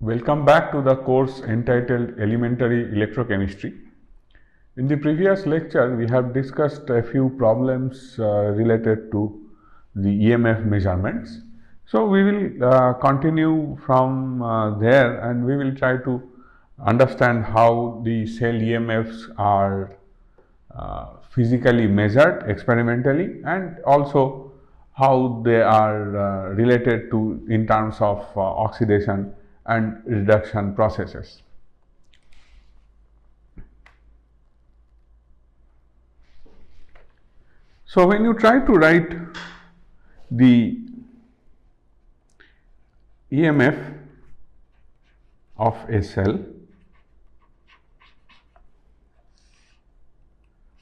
Welcome back to the course entitled Elementary Electrochemistry. In the previous lecture, we have discussed a few problems related to the EMF measurements. So, we will continue from there and we will try to understand how the cell EMFs are physically measured experimentally, and also how they are related to in terms of oxidation and reduction processes. So, when you try to write the EMF of a cell,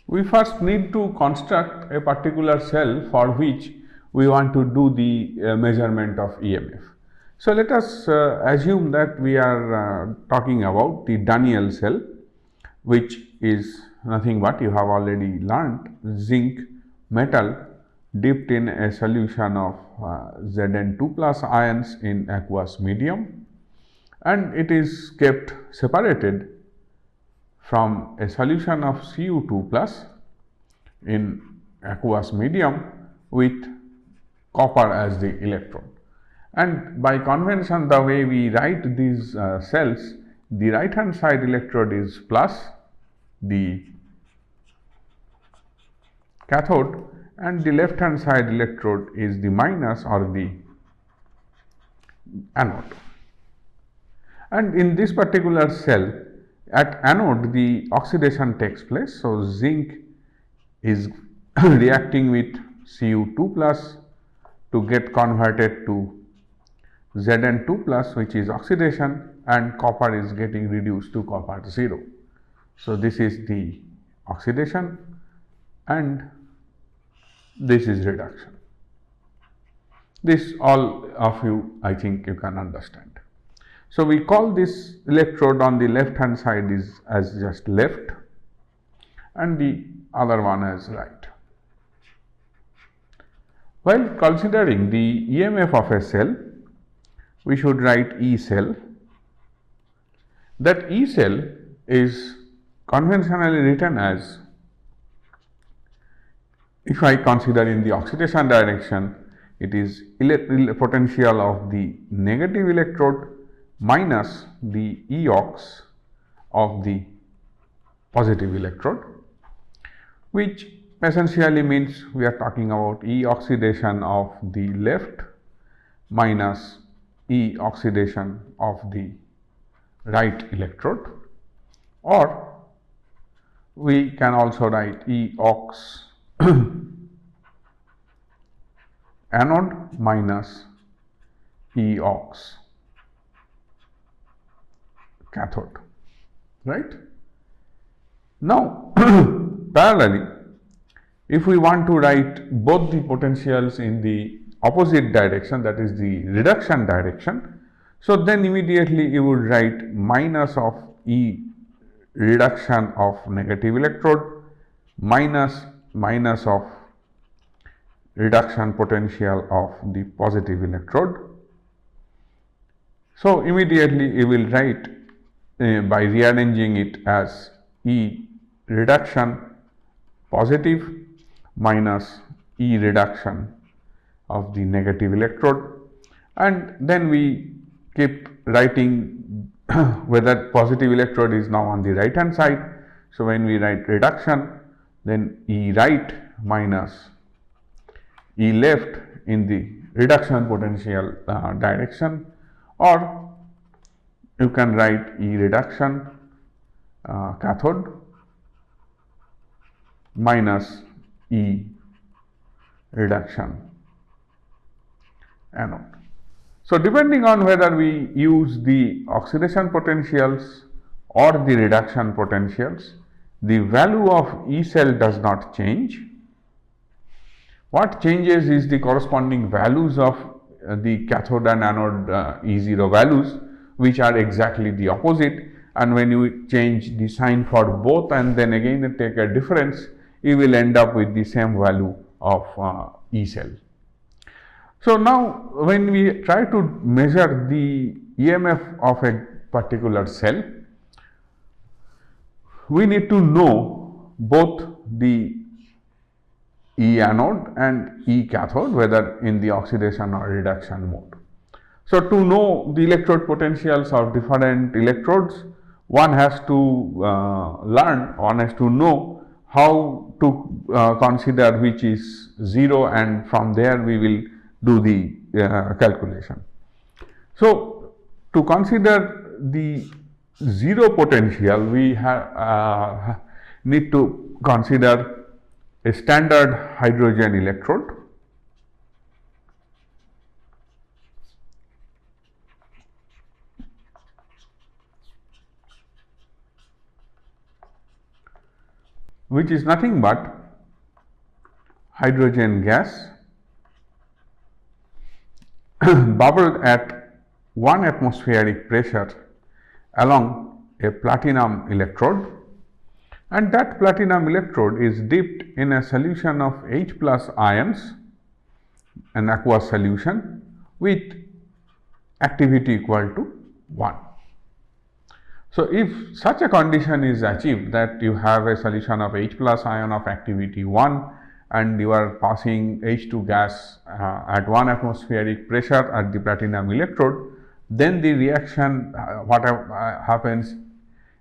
we first need to construct a particular cell for which we want to do the measurement of EMF. So, let us assume that we are talking about the Daniell cell, which is nothing but, you have already learnt, zinc metal dipped in a solution of Zn2 plus ions in aqueous medium, and it is kept separated from a solution of Cu2 plus in aqueous medium with copper as the electrode. And by convention, the way we write these cells, the right hand side electrode is plus the cathode and the left hand side electrode is the minus or the anode. And in this particular cell, at anode the oxidation takes place. So, zinc is reacting with Cu2 plus to get converted to Zn2 plus, which is oxidation, and copper is getting reduced to copper 0. So, this is the oxidation and this is reduction. This all of you, I think you can understand. So, we call this electrode on the left hand side is as just left and the other one as right. While considering the EMF of a cell, we should write E cell. That E cell is conventionally written as, if I consider in the oxidation direction, it is potential of the negative electrode minus the E-ox of the positive electrode, which essentially means we are talking about E oxidation of the left minus E oxidation of the right electrode, or we can also write E ox anode minus E ox cathode, right. Now, parallelly, if we want to write both the potentials in the opposite direction, that is the reduction direction, so then immediately you would write minus of E reduction of negative electrode minus of reduction potential of the positive electrode. So, immediately you will write by rearranging it as E reduction positive minus E reduction of the negative electrode, and then we keep writing whether positive electrode is now on the right hand side. So, when we write reduction, then E right minus E left in the reduction potential direction, or you can write E reduction cathode minus E reduction anode. So, depending on whether we use the oxidation potentials or the reduction potentials, the value of E cell does not change. What changes is the corresponding values of the cathode and anode E0 values, which are exactly the opposite, and when you change the sign for both and then again take a difference, you will end up with the same value of E cell. So, now when we try to measure the EMF of a particular cell, we need to know both the E anode and E cathode, whether in the oxidation or reduction mode. So, to know the electrode potentials of different electrodes, one has to one has to know how to consider which is 0, and from there we will do the calculation. So, to consider the 0 potential, we need to consider a standard hydrogen electrode, which is nothing but hydrogen gas bubbled at 1 atmospheric pressure along a platinum electrode, and that platinum electrode is dipped in a solution of H plus ions, an aqueous solution, with activity equal to 1. So, if such a condition is achieved, that you have a solution of H plus ion of activity 1 and you are passing H2 gas at 1 atmospheric pressure at the platinum electrode, then the reaction what happens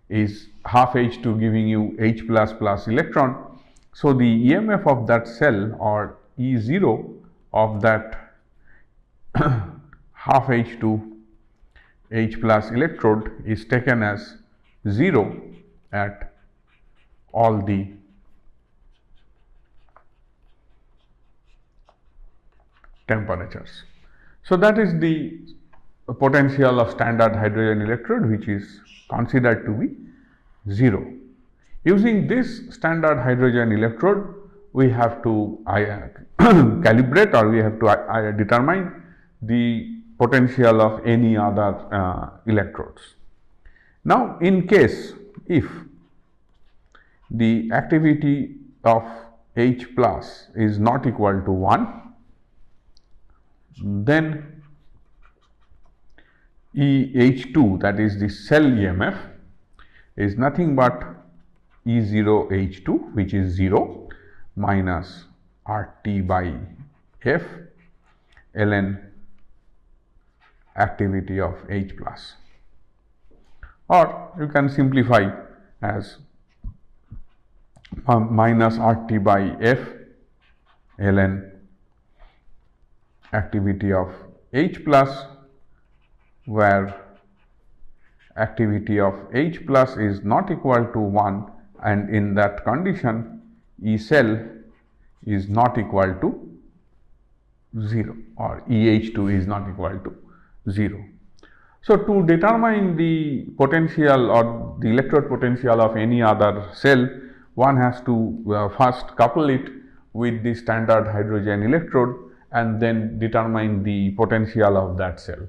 is half H2 giving you H plus plus electron. So, the EMF of that cell, or E0 of that half H2 H plus electrode, is taken as 0 at all the temperatures. So, that is the potential of standard hydrogen electrode, which is considered to be 0. Using this standard hydrogen electrode, we have to calibrate, or we have to determine the potential of any other electrodes. Now, in case if the activity of H plus is not equal to 1, then EH2, that is the cell EMF, is nothing but E0 H2, which is 0, minus RT by F ln activity of H plus, or you can simplify as minus RT by F ln activity of H plus, where activity of H plus is not equal to 1, and in that condition E cell is not equal to 0, or EH2 is not equal to 0. So, to determine the potential or the electrode potential of any other cell, one has to first couple it with the standard hydrogen electrode and then determine the potential of that cell.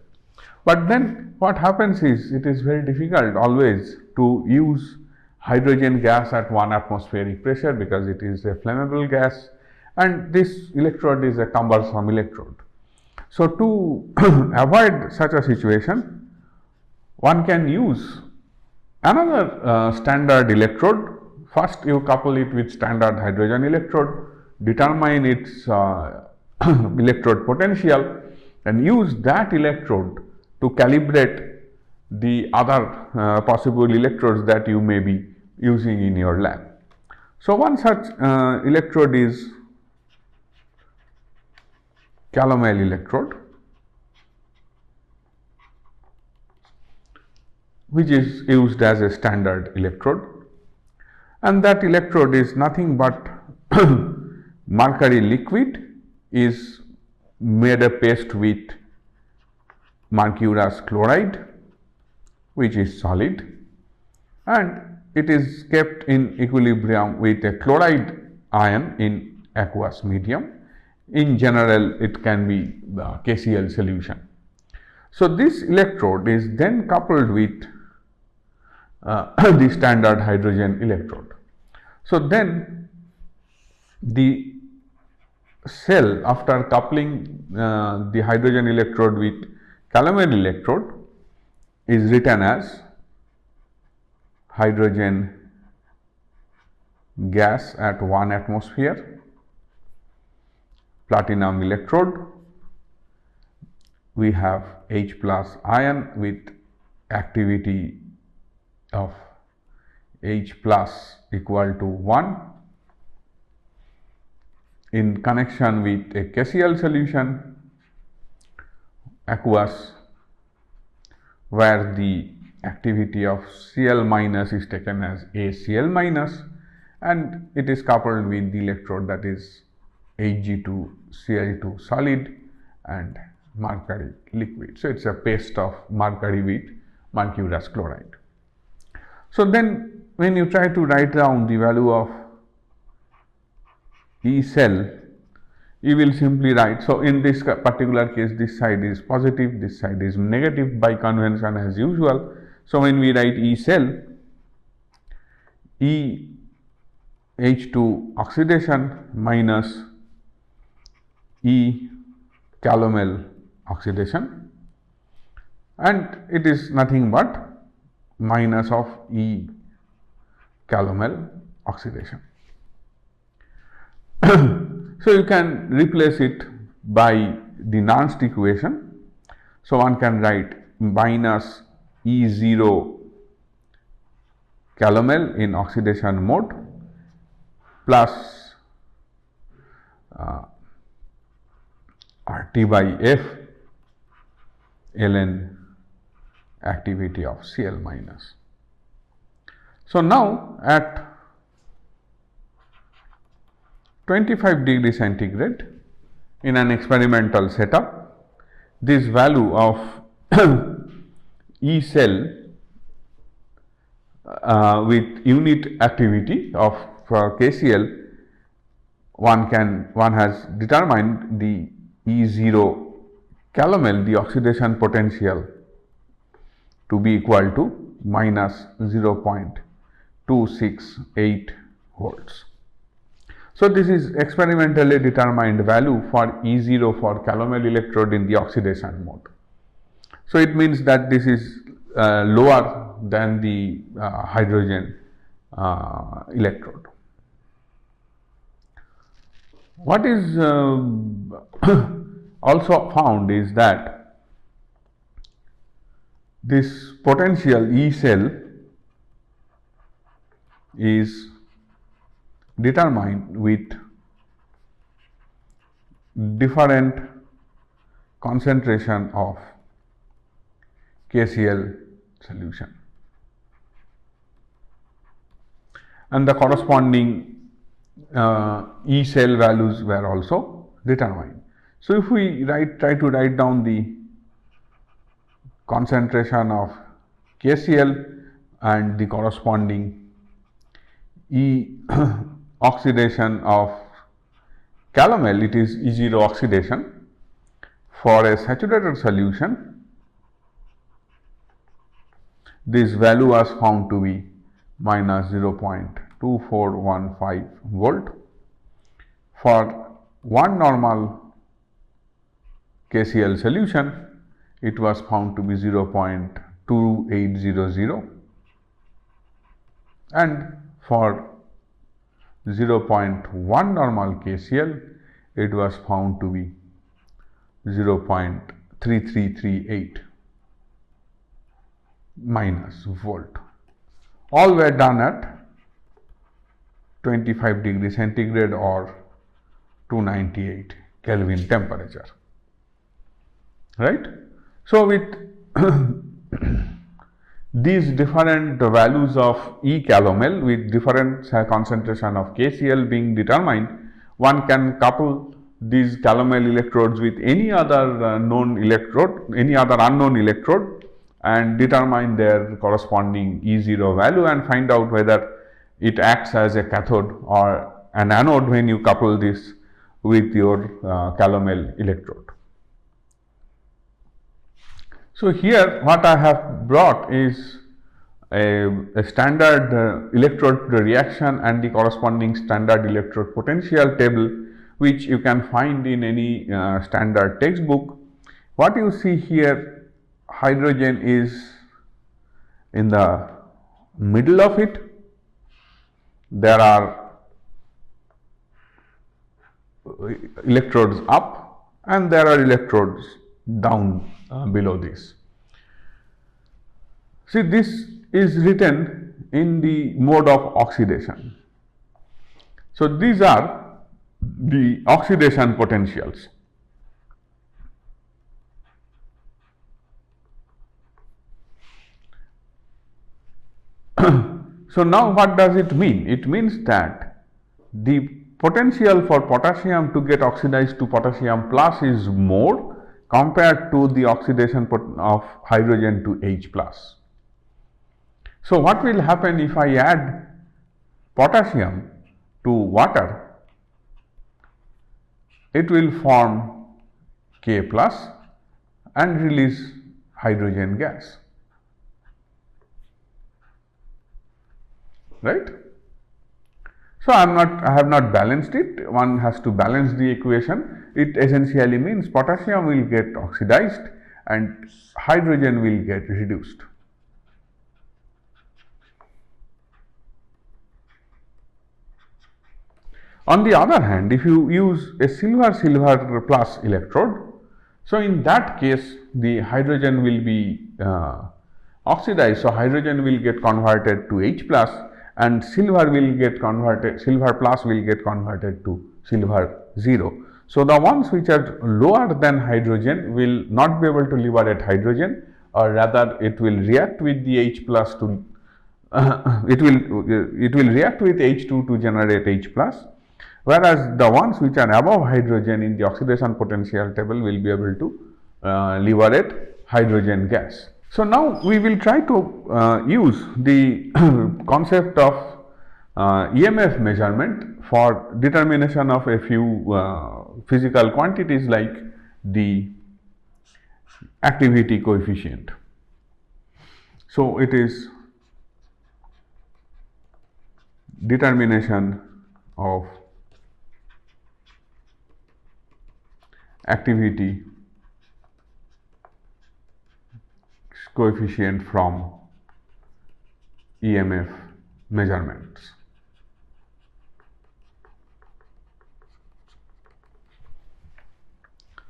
But then what happens is, it is very difficult always to use hydrogen gas at 1 atmospheric pressure, because it is a flammable gas and this electrode is a cumbersome electrode. So, to avoid such a situation, one can use another standard electrode. First, you couple it with standard hydrogen electrode, determine its electrode potential, and use that electrode to calibrate the other possible electrodes that you may be using in your lab. So, one such electrode is calomel electrode, which is used as a standard electrode, and that electrode is nothing but mercury liquid is made a paste with mercurous chloride, which is solid, and it is kept in equilibrium with a chloride ion in aqueous medium. In general, it can be the KCl solution. So, this electrode is then coupled with the standard hydrogen electrode. So, then the cell, after coupling the hydrogen electrode with calomel electrode, is written as hydrogen gas at 1 atmosphere, platinum electrode, we have H plus ion with activity of H plus equal to 1 in connection with a KCl solution, aqueous, where the activity of Cl minus is taken as ACl minus, and it is coupled with the electrode, that is Hg2Cl2 solid and mercury liquid. So, it is a paste of mercury with mercurous chloride. So, then when you try to write down the value of E cell, you will simply write. So, in this particular case, this side is positive, this side is negative by convention as usual. So, when we write E cell, E H2 oxidation minus E calomel oxidation, and it is nothing but minus of E calomel oxidation. So, you can replace it by the Nernst equation. So, one can write minus E0 calomel in oxidation mode plus RT by F ln activity of Cl minus. So, now at 25 degree centigrade in an experimental setup, this value of E cell with unit activity of KCl, one has determined the E0 calomel, the oxidation potential, to be equal to minus 0.268 volts. So, this is experimentally determined value for E0 for calomel electrode in the oxidation mode. So, it means that this is lower than the hydrogen electrode. What is also found is that this potential E cell is determined with different concentration of KCl solution, and the corresponding E cell values were also determined. So, if we try to write down the concentration of KCl and the corresponding E oxidation of calomel, it is E0 oxidation for a saturated solution. This value was found to be minus 0.2415 volt. For one normal KCl solution, it was found to be 0.2800, and for 0.1 normal KCl, it was found to be 0.3338 minus volt. All were done at 25 degree centigrade or 298 Kelvin temperature, right. So, with these different values of E calomel with different concentration of KCl being determined, one can couple these calomel electrodes with any other known electrode, any other unknown electrode, and determine their corresponding E0 value and find out whether it acts as a cathode or an anode when you couple this with your calomel electrode. So, here what I have brought is a standard electrode reaction and the corresponding standard electrode potential table, which you can find in any standard textbook. What you see here, hydrogen is In the middle of it, there are electrodes up and there are electrodes down below this. See, this is written in the mode of oxidation. So, these are the oxidation potentials. So, now what does it mean? It means that the potential for potassium to get oxidized to potassium plus is more compared to the oxidation of hydrogen to H plus. So, what will happen if I add potassium to water? It will form K plus and release hydrogen gas, right? So, I have not balanced it. One has to balance the equation. It essentially means potassium will get oxidized and hydrogen will get reduced. On the other hand, if you use a silver plus electrode, so in that case the hydrogen will be oxidized. So, hydrogen will get converted to H plus and silver plus will get converted to silver 0. So, the ones which are lower than hydrogen will not be able to liberate hydrogen, or rather it will react with the H plus to it will react with H2 to generate H plus, whereas the ones which are above hydrogen in the oxidation potential table will be able to liberate hydrogen gas. So, now we will try to use the concept of EMF measurement for determination of a few physical quantities like the activity coefficient. So, it is determination of activity coefficient from EMF measurements.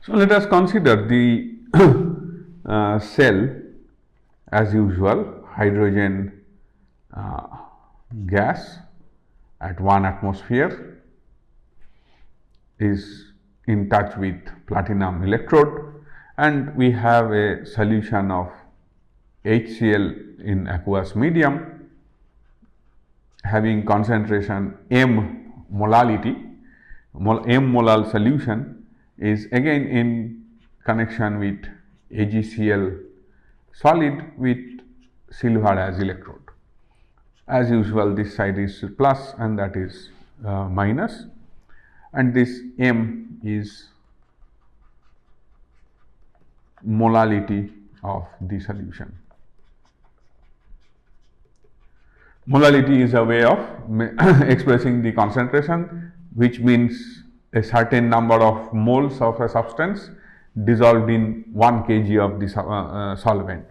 So, let us consider the cell as usual, hydrogen gas at 1 atmosphere is in touch with platinum electrode, and we have a solution of HCl in aqueous medium having concentration M molality. M molal solution is again in connection with AgCl solid with silver as electrode. As usual, this side is plus and that is minus, and this M is molality of the solution. Molality is a way of expressing the concentration, which means a certain number of moles of a substance dissolved in 1 kg of the solvent.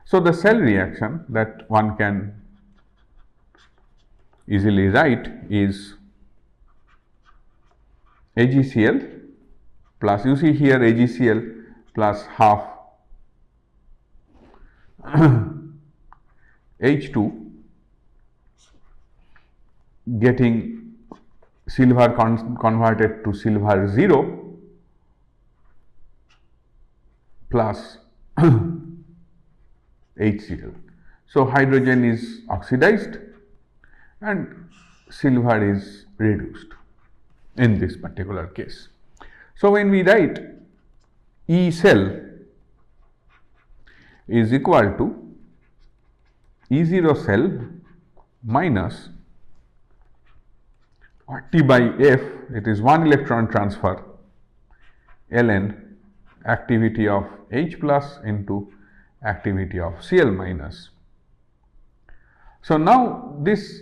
So, the cell reaction that one can easily write is AgCl plus, you see here AgCl plus half H2 getting silver converted to silver 0 plus HCl. So, hydrogen is oxidized and silver is reduced in this particular case. So, when we write E cell is equal to E0 cell minus T by F, it is 1 electron transfer ln activity of H plus into activity of Cl minus. So, now this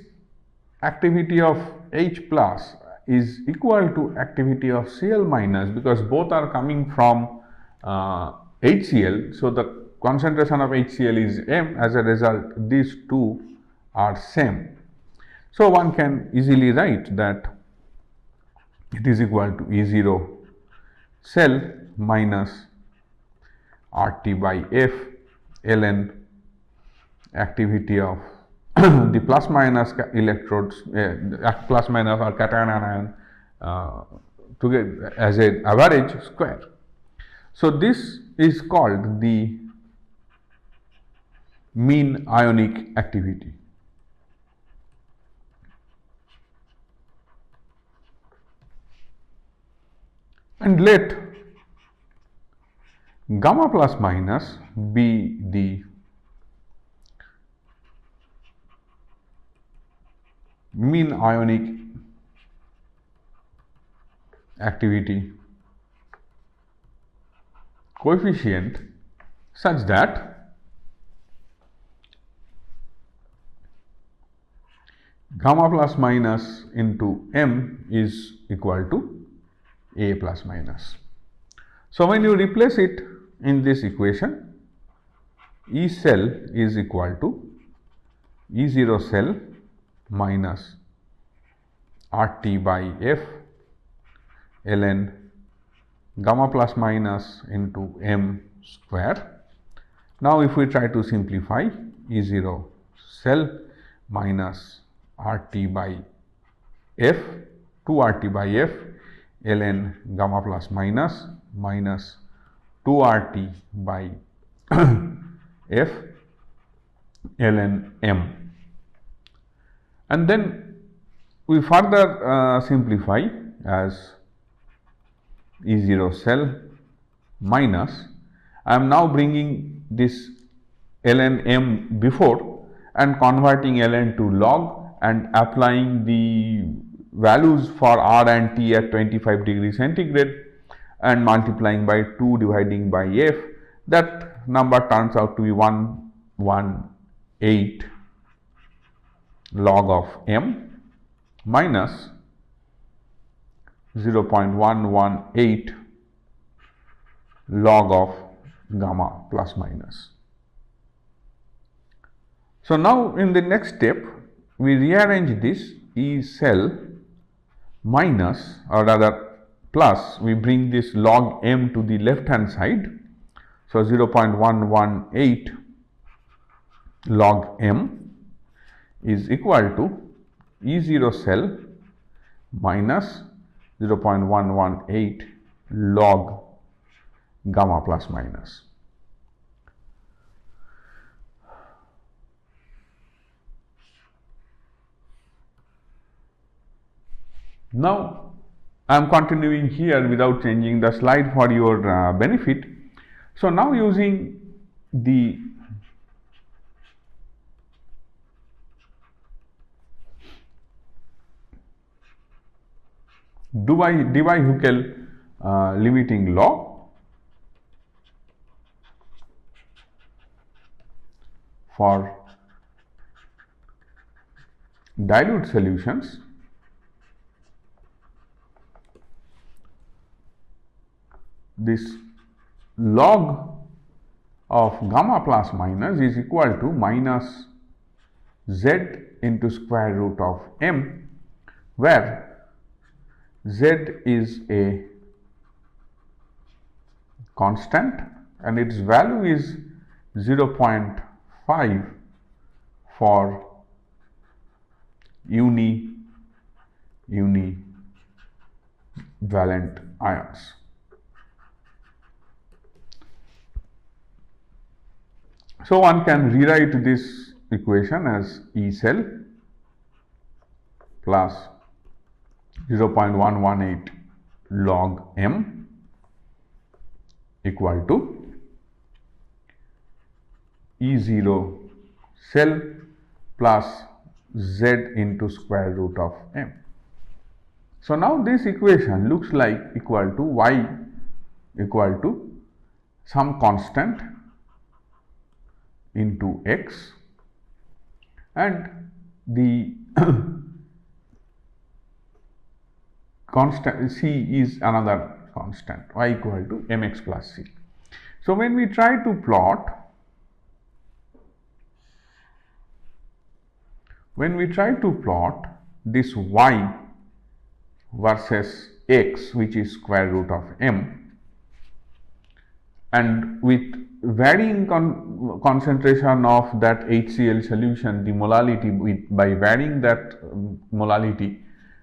activity of H plus is equal to activity of Cl minus, because both are coming from HCl. So, the concentration of HCl is m. As a result, these two are same. So one can easily write that it is equal to E0 cell minus RT by F ln activity of the plus minus electrodes, plus minus or cation anion together as an average square. So this is called the mean ionic activity. And let gamma plus minus be the mean ionic activity coefficient such that gamma plus minus into m is equal to A plus minus. So when you replace it in this equation, E cell is equal to E0 cell minus RT by F ln gamma plus minus into m square. Now if we try to simplify, E0 cell minus RT by F, 2 RT by F ln gamma plus minus minus 2 RT by F ln m. And then we further simplify as E0 cell minus, I am now bringing this ln m before and converting ln to log and applying the values for R and T at 25 degrees centigrade and multiplying by 2 dividing by F. That number turns out to be 118 log of m minus 0.118 log of gamma plus minus. So now in the next step we rearrange this E cell minus, or rather plus, we bring this log m to the left hand side. So 0.118 log m is equal to E0 cell minus 0.118 log gamma plus minus. Now I am continuing here without changing the slide for your benefit. So now using the Debye-Hückel limiting law for dilute solutions, this log of gamma plus minus is equal to minus z into square root of m, where z is a constant and its value is 0.5 for univalent ions. So one can rewrite this equation as E cell plus 0.118 log m equal to E0 cell plus z into square root of m. So now this equation looks like equal to y equal to some constant into x, and the constant c is another constant, y equal to mx plus c. So when we try to plot when we try to plot this y versus x, which is square root of m, and with varying concentration of that HCl solution, the molality, by varying that molality,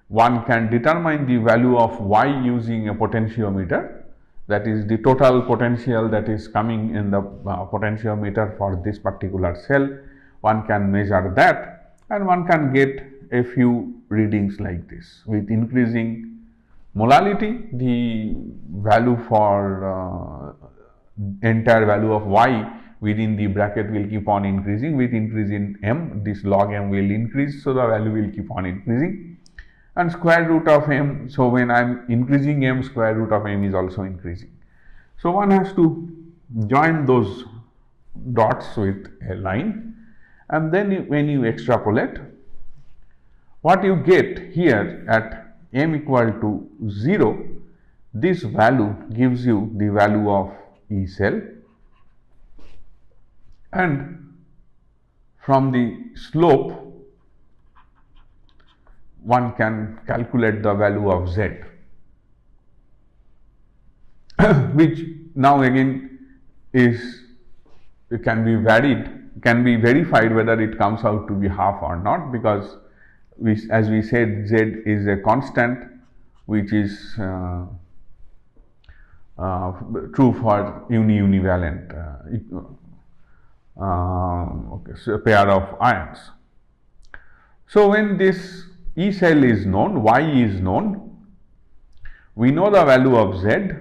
one can determine the value of y using a potentiometer, that is the total potential that is coming in the potentiometer for this particular cell. One can measure that and one can get a few readings like this. With increasing molality, the value for entire value of y within the bracket will keep on increasing. With increase in m, this log m will increase, so the value will keep on increasing. And square root of m, so when I am increasing m, square root of m is also increasing. So one has to join those dots with a line, and then when you extrapolate, what you get here at m equal to 0, this value gives you the value of E cell, and from the slope one can calculate the value of z, which now again can be verified whether it comes out to be half or not, because as we said, z is a constant which is true for univalent so a pair of ions. So when this E cell is known, y is known, we know the value of z.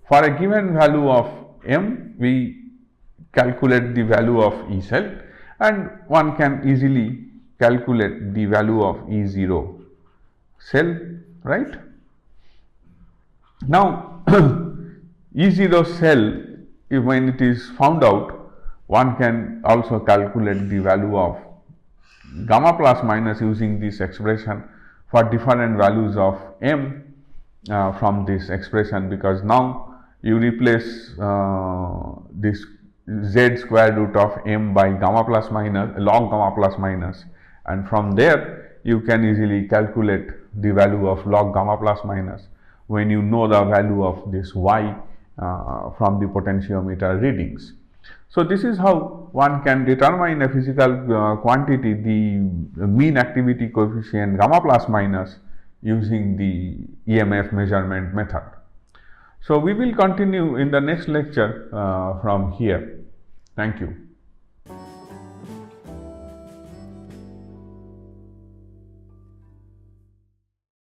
For a given value of m, we calculate the value of E cell, and one can easily calculate the value of E0 cell, right? Now, E0 cell, when it is found out, one can also calculate the value of gamma plus minus using this expression for different values of m from this expression, because now you replace this z square root of m by gamma plus minus, log gamma plus minus, and from there you can easily calculate the value of log gamma plus minus when you know the value of this y from the potentiometer readings. So this is how one can determine a physical quantity, the mean activity coefficient gamma plus minus, using the EMF measurement method. So we will continue in the next lecture from here. Thank you.